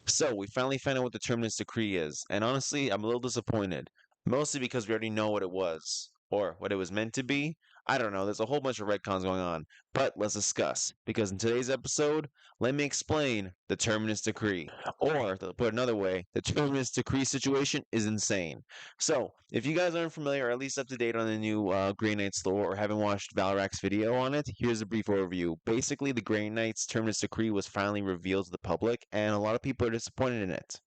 So, we finally found out what the Terminus Decree is, and honestly, I'm a little disappointed. Mostly because we already know what it was, or what it was meant to be. I don't know, there's a whole bunch of retcons going on, but let's discuss, because in today's episode, let me explain the Terminus Decree. Or, to put another way, the Terminus Decree situation is insane. So, if you guys aren't familiar, or at least up to date on the new Grey Knights lore, or haven't watched Valrak's video on it, here's a brief overview. Basically, the Grey Knights Terminus Decree was finally revealed to the public, and a lot of people are disappointed in it.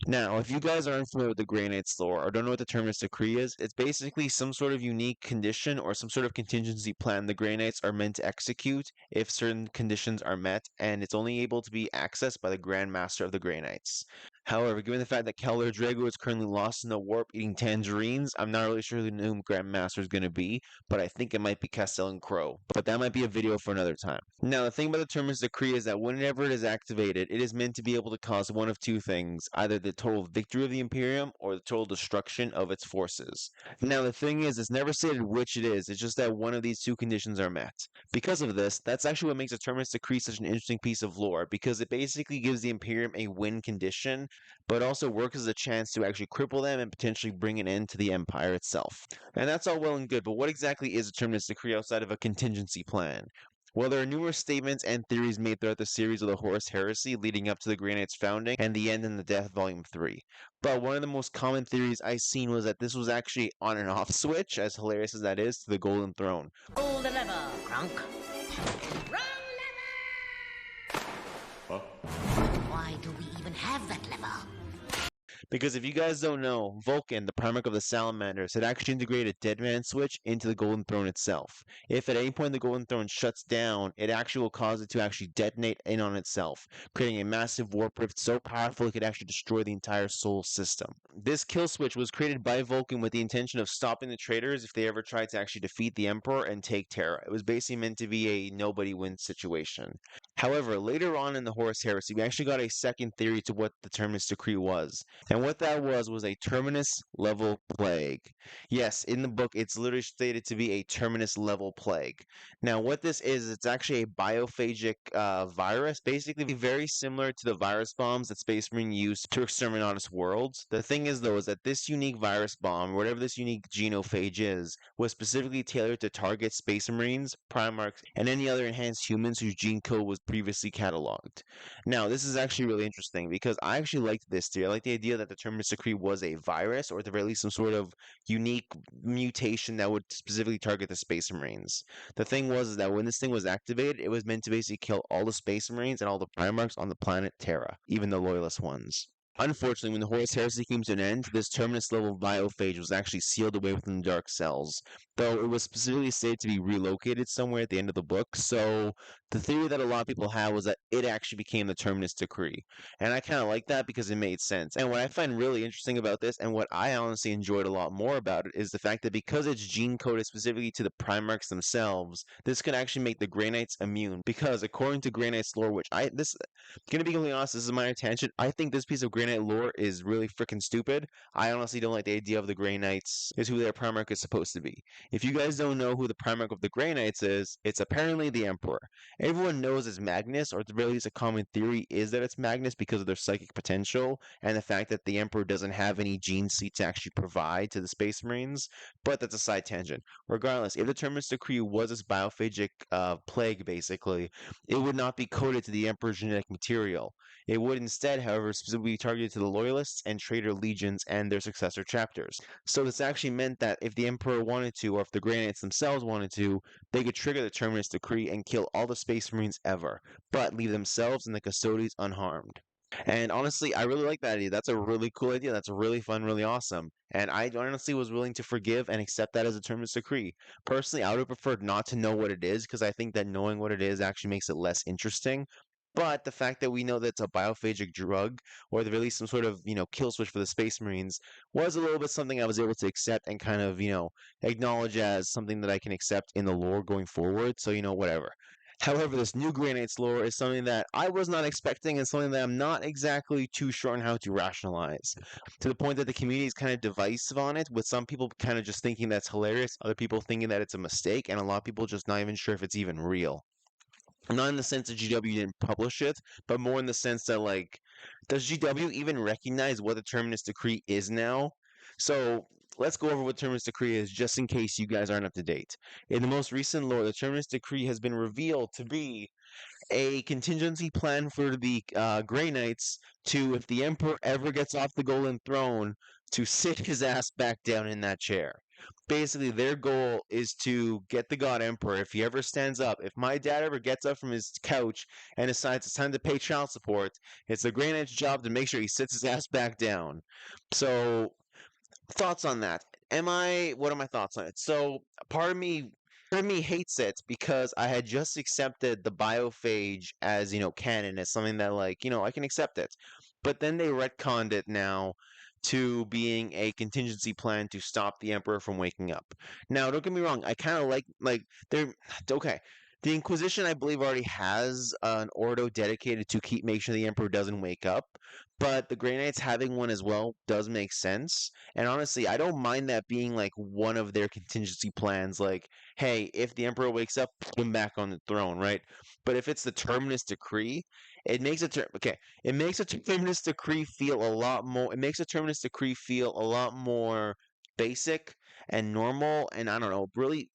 Now, if you guys aren't familiar with the Grey Knight's lore or don't know what the Terminus Decree is, it's basically some sort of unique condition or some sort of contingency plan the Grey Knights are meant to execute if certain conditions are met, and it's only able to be accessed by the Grand Master of the Grey Knights. However, given the fact that Keller Drago is currently lost in the warp eating tangerines, I'm not really sure who the new Grand Master is going to be, but I think it might be Castellan Crow. But that might be a video for another time. Now, the thing about the Terminus Decree is that whenever it is activated, it is meant to be able to cause one of two things, either the total victory of the Imperium or the total destruction of its forces. Now, the thing is, it's never stated which it is, it's just that one of these two conditions are met. Because of this, that's actually what makes the Terminus Decree such an interesting piece of lore, because it basically gives the Imperium a win condition, but also works as a chance to actually cripple them and potentially bring an end to the Empire itself. And that's all well and good, but what exactly is a Terminus Decree outside of a contingency plan? Well, there are numerous statements and theories made throughout the series of the Horus Heresy leading up to the Grey Knight's founding and the End and the Death Volume 3. But one of the most common theories I've seen was that this was actually on and off switch, as hilarious as that is, to the Golden Throne. Pull the lever, Crunk. Wrong lever! Huh? Why do we even have that lever? Because if you guys don't know, Vulcan, the Primarch of the Salamanders, had actually integrated a Dead Man switch into the Golden Throne itself. If at any point the Golden Throne shuts down, it actually will cause it to actually detonate in on itself, creating a massive warp rift so powerful it could actually destroy the entire Sol system. This kill switch was created by Vulcan with the intention of stopping the traitors if they ever tried to actually defeat the Emperor and take Terra. It was basically meant to be a nobody wins situation. However, later on in the Horus Heresy, we actually got a second theory to what the Terminus Decree was. And what that was a Terminus level plague. Yes, in the book, it's literally stated to be a Terminus level plague. Now, what this is, it's actually a biophagic virus, basically very similar to the virus bombs that Space Marine used to exterminate worlds. The thing is, though, is that this unique virus bomb, whatever this unique genophage is, was specifically tailored to target Space Marines, Primarchs, and any other enhanced humans whose gene code was previously cataloged. Now, this is actually really interesting because I actually liked this theory. I like the idea that the Terminus Decree was a virus, or at the very least some sort of unique mutation that would specifically target the Space Marines. The thing was that when this thing was activated, it was meant to basically kill all the Space Marines and all the Primarchs on the planet Terra, even the loyalist ones. Unfortunately, when the Horus Heresy came to an end, this Terminus level biophage was actually sealed away within the Dark Cells, though it was specifically stated to be relocated somewhere at the end of the book, so the theory that a lot of people had was that it actually became the Terminus Decree. And I kind of like that because it made sense. And what I find really interesting about this, and what I honestly enjoyed a lot more about it, is the fact that because it's gene coded specifically to the Primarchs themselves, this could actually make the Grey Knights immune. Because according to Grey Knights lore, which gonna be completely honest, this is my attention. I think this piece of Grey Knight lore is really freaking stupid. I honestly don't like the idea of the Grey Knights is who their Primarch is supposed to be. If you guys don't know who the Primarch of the Grey Knights is, it's apparently the Emperor. Everyone knows it's Magnus, or at the very least a common theory is that it's Magnus because of their psychic potential, and the fact that the Emperor doesn't have any gene seed to actually provide to the Space Marines, but that's a side tangent. Regardless, if the Terminus Decree was this biophagic plague, basically, it would not be coded to the Emperor's genetic material. It would instead, however, specifically be targeted to the Loyalists and Traitor Legions and their successor chapters. So this actually meant that if the Emperor wanted to, or if the Grey Knights themselves wanted to, they could trigger the Terminus Decree and kill all the Space Marines ever, but leave themselves and the Custodies unharmed. And honestly, I really like that idea. That's a really cool idea. That's really fun, really awesome. And I honestly was willing to forgive and accept that as a Terminus Decree. Personally, I would have preferred not to know what it is, because I think that knowing what it is actually makes it less interesting. But the fact that we know that it's a biophagic drug, or at the very least some sort of, kill switch for the Space Marines, was a little bit something I was able to accept and kind of, acknowledge as something that I can accept in the lore going forward. So, whatever. However, this new Grey Knights lore is something that I was not expecting and something that I'm not exactly too sure on how to rationalize. To the point that the community is kind of divisive on it, with some people kind of just thinking that's hilarious, other people thinking that it's a mistake, and a lot of people just not even sure if it's even real. Not in the sense that GW didn't publish it, but more in the sense that, like, Does GW even recognize what the Terminus Decree is now? So let's go over what Terminus Decree is just in case you guys aren't up to date. In the most recent lore, the Terminus Decree has been revealed to be a contingency plan for the Grey Knights to, if the Emperor ever gets off the Golden Throne, to sit his ass back down in that chair. Basically, their goal is to get the God Emperor. If he ever stands up, if my dad ever gets up from his couch and decides it's time to pay child support, it's the Grey Knight's job to make sure he sits his ass back down. So, thoughts on that? What are my thoughts on it? So, part of me hates it because I had just accepted the biophage as, canon, as something that, like, I can accept it. But then they retconned it now to being a contingency plan to stop the Emperor from waking up. Now, don't get me wrong, I kind of they're okay. The Inquisition, I believe, already has an Ordo dedicated to keep making sure the Emperor doesn't wake up, but the Grey Knights having one as well does make sense. And honestly, I don't mind that being like one of their contingency plans. Like, hey, if the Emperor wakes up, put him back on the throne, right? But if it's the Terminus Decree, it makes it makes a Terminus Decree feel a lot more. It makes a Terminus Decree feel a lot more basic and normal, and I don't know, really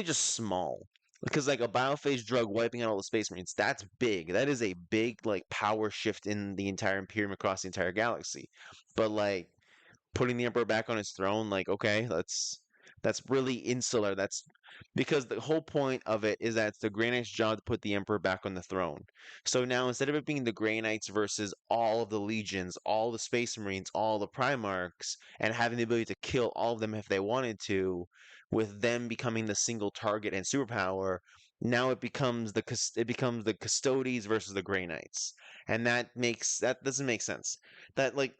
just small. Because like a biophage drug wiping out all the space marines, that's big. That is a big like power shift in the entire Imperium across the entire galaxy. But like putting the Emperor back on his throne, like, okay, that's really insular. That's because the whole point of it is that it's the Grey Knight's job to put the Emperor back on the throne. So now instead of it being the Grey Knights versus all of the legions, all the Space Marines, all the Primarchs, and having the ability to kill all of them if they wanted to, with them becoming the single target and superpower, now it becomes the Custodes versus the Grey Knights, and that doesn't make sense. That like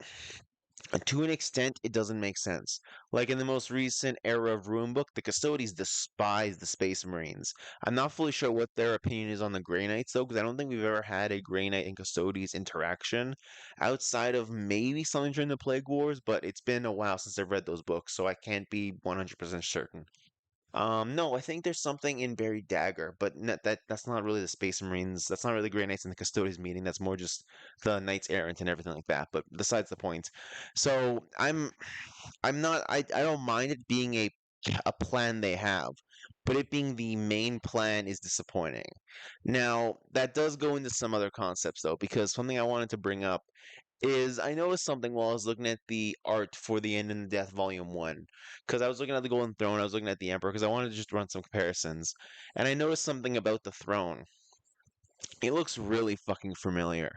to an extent, it doesn't make sense. Like in the most recent era of Ruinbook, the Custodes despise the Space Marines. I'm not fully sure what their opinion is on the Grey Knights, though, because I don't think we've ever had a Grey Knight and Custodes interaction outside of maybe something during the Plague Wars, but it's been a while since I've read those books, so I can't be 100% certain. No, I think there's something in Buried Dagger, but that's not really the Space Marines. That's not really the Grey Knights and the Custodes meeting. That's more just the Knights Errant and everything like that. But besides the point, so I'm not I don't mind it being a plan they have, but it being the main plan is disappointing. Now, that does go into some other concepts though, because something I wanted to bring up is I noticed something while I was looking at the art for the End and the Death Volume 1. Because I was looking at the Golden Throne, I was looking at the Emperor, because I wanted to just run some comparisons. And I noticed something about the throne. It looks really fucking familiar.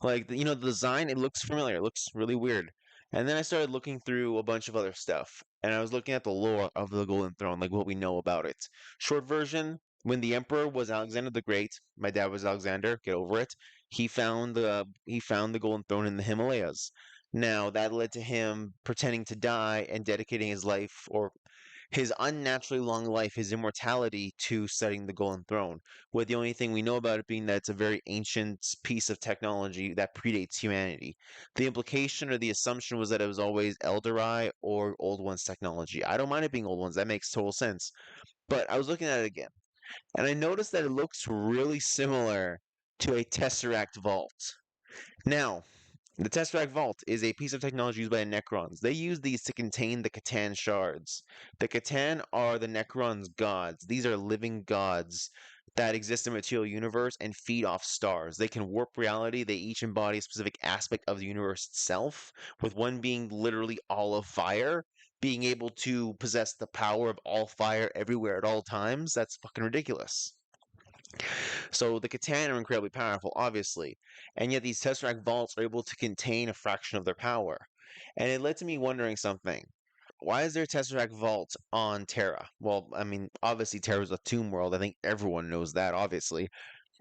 Like, the design, it looks familiar. It looks really weird. And then I started looking through a bunch of other stuff. And I was looking at the lore of the Golden Throne, like what we know about it. Short version, when the Emperor was Alexander the Great, my dad was Alexander, get over it. He found the Golden Throne in the Himalayas. Now, that led to him pretending to die and dedicating his life, or his unnaturally long life, his immortality, to studying the Golden Throne, with the only thing we know about it being that it's a very ancient piece of technology that predates humanity. The implication or the assumption was that it was always Eldari or Old Ones technology. I don't mind it being Old Ones, that makes total sense. But I was looking at it again, and I noticed that it looks really similar to a Tesseract vault. Now, the Tesseract Vault is a piece of technology used by the Necrons. They use these to contain the Catan shards. The Catan are the Necrons' gods. These are living gods that exist in the material universe and feed off stars. They can warp reality. They each embody a specific aspect of the universe itself, with one being literally all of fire, being able to possess the power of all fire everywhere at all times. That's fucking ridiculous. So the Catan are incredibly powerful, obviously, and yet these Tesseract vaults are able to contain a fraction of their power. And it led to me wondering something. Why is there a Tesseract vault on Terra? Well, I mean, obviously Terra's a tomb world. I think everyone knows that, obviously.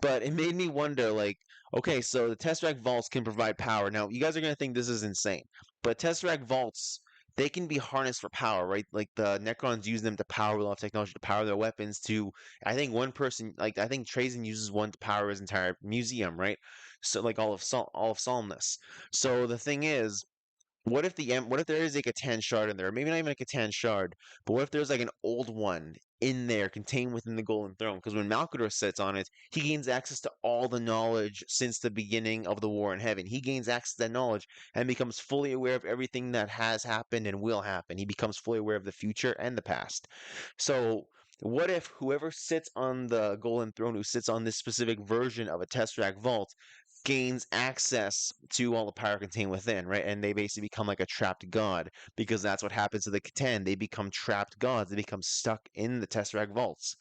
But it made me wonder, like, okay, so the Tesseract vaults can provide power. Now, you guys are going to think this is insane, but Tesseract vaults, they can be harnessed for power, right? Like the Necrons use them to power a lot of technology to power their weapons. To I think one person, like I think Trazen uses one to power his entire museum, right? So like all of Solmnus. So the thing is, what if there is like a Catan shard in there? Maybe not even like a Catan shard, but what if there's like an old one in there contained within the Golden Throne? Because when Malcador sits on it, he gains access to all the knowledge since the beginning of the War in Heaven. He gains access to that knowledge and becomes fully aware of everything that has happened and will happen. He becomes fully aware of the future and the past. So what if whoever sits on the Golden Throne, who sits on this specific version of a Tesseract Vault, gains access to all the power contained within, right? And they basically become like a trapped god because that's what happens to the Catan. They become trapped gods. They become stuck in the Tesseract vaults.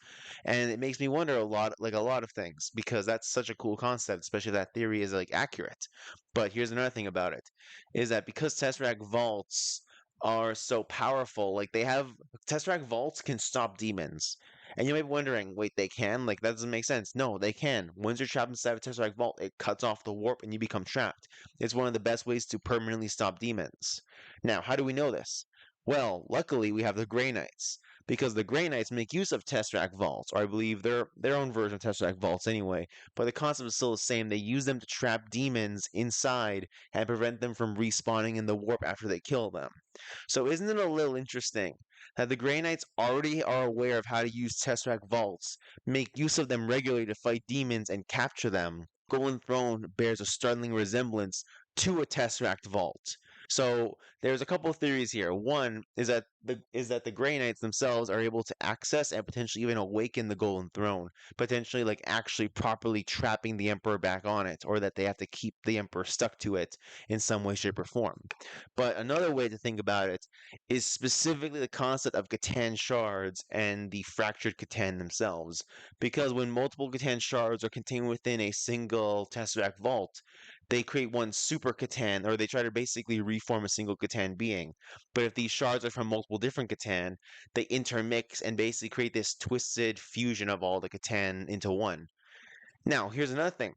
And it makes me wonder a lot, like a lot of things, because that's such a cool concept, especially if that theory is like accurate. But here's another thing about it, is that because Tesseract vaults are so powerful, like they have Tesseract vaults can stop demons. And you might be wondering, wait, they can? Like, that doesn't make sense. No, they can. Once you're trapped inside a Tesseract Vault, it cuts off the warp and you become trapped. It's one of the best ways to permanently stop demons. Now, how do we know this? Well, luckily we have the Grey Knights, because the Grey Knights make use of Tesseract Vaults, or I believe their own version of Tesseract Vaults anyway, but the concept is still the same. They use them to trap demons inside and prevent them from respawning in the warp after they kill them. So isn't it a little interesting that the Grey Knights already are aware of how to use Tesseract Vaults, make use of them regularly to fight demons and capture them? Golden Throne bears a startling resemblance to a Tesseract Vault. So there's a couple of theories here. One is that the Grey Knights themselves are able to access and potentially even awaken the Golden Throne, potentially like actually properly trapping the Emperor back on it, or that they have to keep the Emperor stuck to it in some way, shape, or form. But another way to think about it is specifically the concept of Catan shards and the fractured Catan themselves. Because when multiple Catan shards are contained within a single Tesseract vault, they create one super Catan, or they try to basically reform a single Catan being. But if these shards are from multiple different Catan, they intermix and basically create this twisted fusion of all the Catan into one. Now, here's another thing.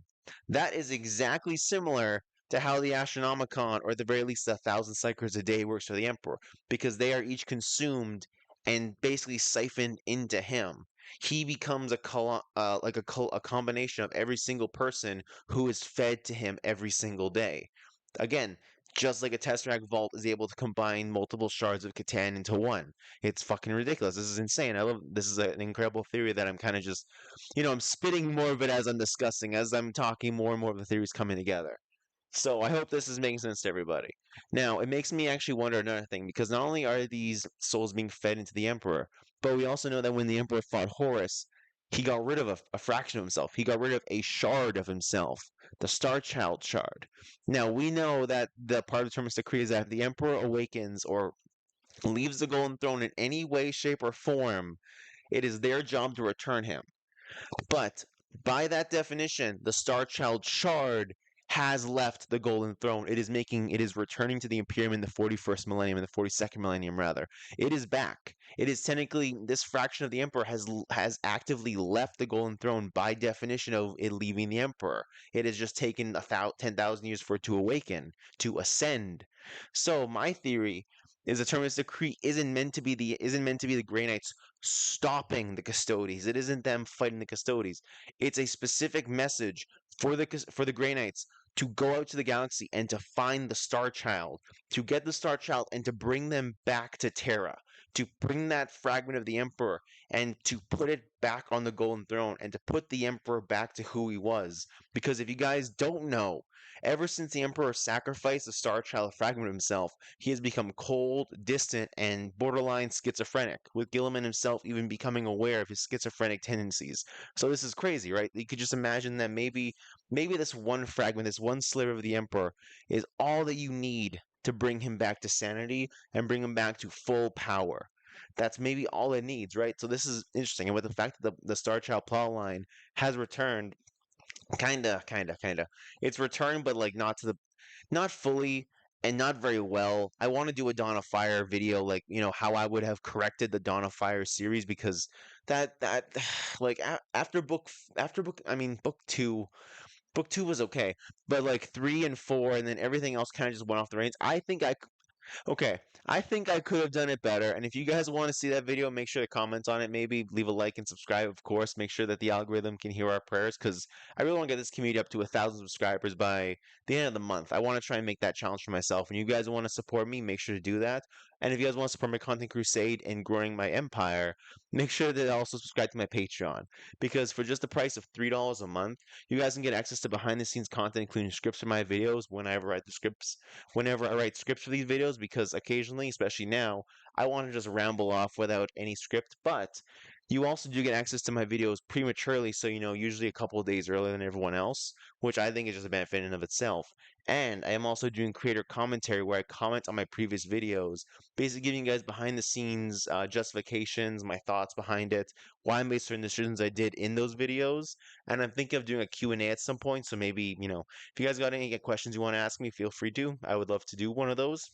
That is exactly similar to how the Astronomicon, or at the very least 1,000 cycles a day, works for the Emperor, because they are each consumed and basically siphoned into him. He becomes a combination of every single person who is fed to him every single day. Again, just like a Tesseract Vault is able to combine multiple shards of Catan into one. It's fucking ridiculous. This is insane. This is an incredible theory that I'm kind of just I'm spitting more of it as I'm discussing, as I'm talking more and more of the theories coming together. So I hope this is making sense to everybody. Now, it makes me actually wonder another thing, because not only are these souls being fed into the Emperor, but we also know that when the Emperor fought Horus, he got rid of a fraction of himself. He got rid of a shard of himself, the Star Child shard. Now, we know that the part of the Terminus Decree is that if the Emperor awakens or leaves the Golden Throne in any way, shape, or form, it is their job to return him. But by that definition, the Star Child shard has left the Golden Throne. It is returning to the Imperium in the 41st millennium, in the 42nd millennium rather. It is back. It is technically, this fraction of the Emperor has actively left the Golden Throne by definition of it leaving the Emperor. It has just taken 10,000 years for it to awaken, to ascend. So my theory is the Terminus Decree isn't meant to be the Grey Knights stopping the Custodes. It isn't them fighting the Custodes. It's a specific message for the Grey Knights to go out to the galaxy and to find the Star Child, to get the Star Child and to bring them back to Terra, to bring that fragment of the Emperor and to put it back on the Golden Throne and to put the Emperor back to who he was. Because if you guys don't know, ever since the Emperor sacrificed the Star Child fragment of himself, he has become cold, distant, and borderline schizophrenic, with Gilliman himself even becoming aware of his schizophrenic tendencies. So this is crazy, right? You could just imagine that maybe this one fragment, this one sliver of the Emperor, is all that you need to bring him back to sanity and bring him back to full power. That's maybe all it needs, right? So this is interesting. And with the fact that the Star Child plotline has returned, kinda. It's returned, but like not fully and not very well. I want to do a Dawn of Fire video, like how I would have corrected the Dawn of Fire series, because that like I mean book two was okay, but like 3 and 4 and then everything else kind of just went off the reins. Okay, I think I could have done it better. And if you guys want to see that video, make sure to comment on it. Maybe leave a like and subscribe, of course. Make sure that the algorithm can hear our prayers because I really want to get this community up to 1,000 subscribers by the end of the month. I want to try and make that challenge for myself. And you guys want to support me, make sure to do that. And if you guys want to support my content crusade and growing my empire, make sure to also subscribe to my Patreon. Because for just the price of $3 a month, you guys can get access to behind the scenes content, including scripts for my videos whenever I write the scripts whenever I write scripts for these videos because occasionally, especially now, I want to just ramble off without any script. But you also do get access to my videos prematurely, so usually a couple of days earlier than everyone else, which I think is just a benefit in and of itself. And I am also doing creator commentary where I comment on my previous videos, basically giving you guys behind the scenes justifications, my thoughts behind it, why I made certain decisions I did in those videos. And I'm thinking of doing a Q&A at some point, so maybe, if you guys got any questions you want to ask me, feel free to. I would love to do one of those.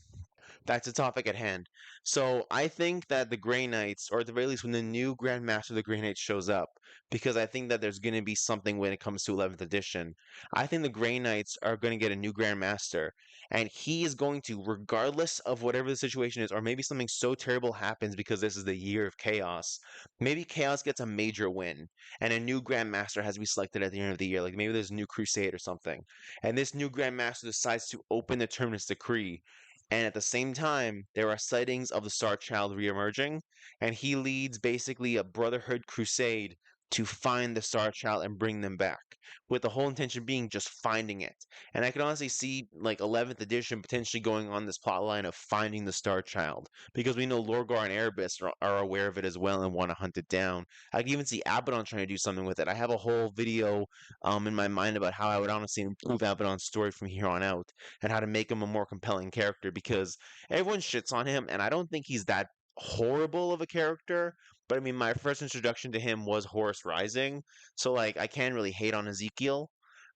Back to the topic at hand. So I think that the Grey Knights, or at the very least when the new Grand Master of the Grey Knights shows up, because I think that there's going to be something when it comes to 11th edition. I think the Grey Knights are going to get a new Grand Master, and he is going to, regardless of whatever the situation is, or maybe something so terrible happens because this is the year of chaos, maybe chaos gets a major win, and a new Grand Master has to be selected at the end of the year. Like maybe there's a new Crusade or something, and this new Grand Master decides to open the Terminus Decree, and at the same time, there are sightings of the Star Child reemerging, and he leads basically a Brotherhood crusade to find the Star Child and bring them back, with the whole intention being just finding it. And I can honestly see like 11th edition potentially going on this plot line of finding the Star Child, because we know Lorgar and Erebus are aware of it as well and want to hunt it down. I can even see Abaddon trying to do something with it. I have a whole video in my mind about how I would honestly improve Abaddon's story from here on out and how to make him a more compelling character because everyone shits on him, and I don't think he's that horrible of a character. But I mean, my first introduction to him was Horus Rising, so like I can't really hate on Ezekiel.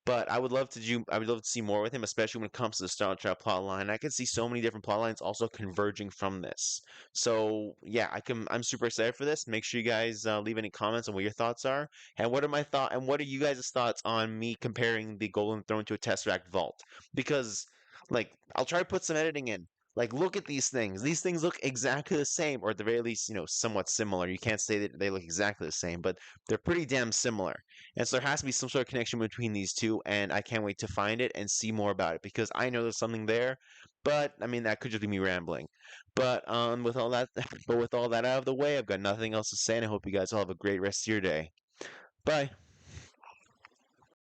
But I would love to see more with him, especially when it comes to the Star Trek plot line. I can see so many different plot lines also converging from this. So yeah, I'm super excited for this. Make sure you guys leave any comments on what your thoughts are, and what are you guys' thoughts on me comparing the Golden Throne to a Tesseract Vault? Because like I'll try to put some editing in. Like, look at these things. These things look exactly the same, or at the very least, somewhat similar. You can't say that they look exactly the same, but they're pretty damn similar. And so there has to be some sort of connection between these two, and I can't wait to find it and see more about it because I know there's something there. But I mean, that could just be me rambling. But with all that, but with all that out of the way, I've got nothing else to say, and I hope you guys all have a great rest of your day. Bye.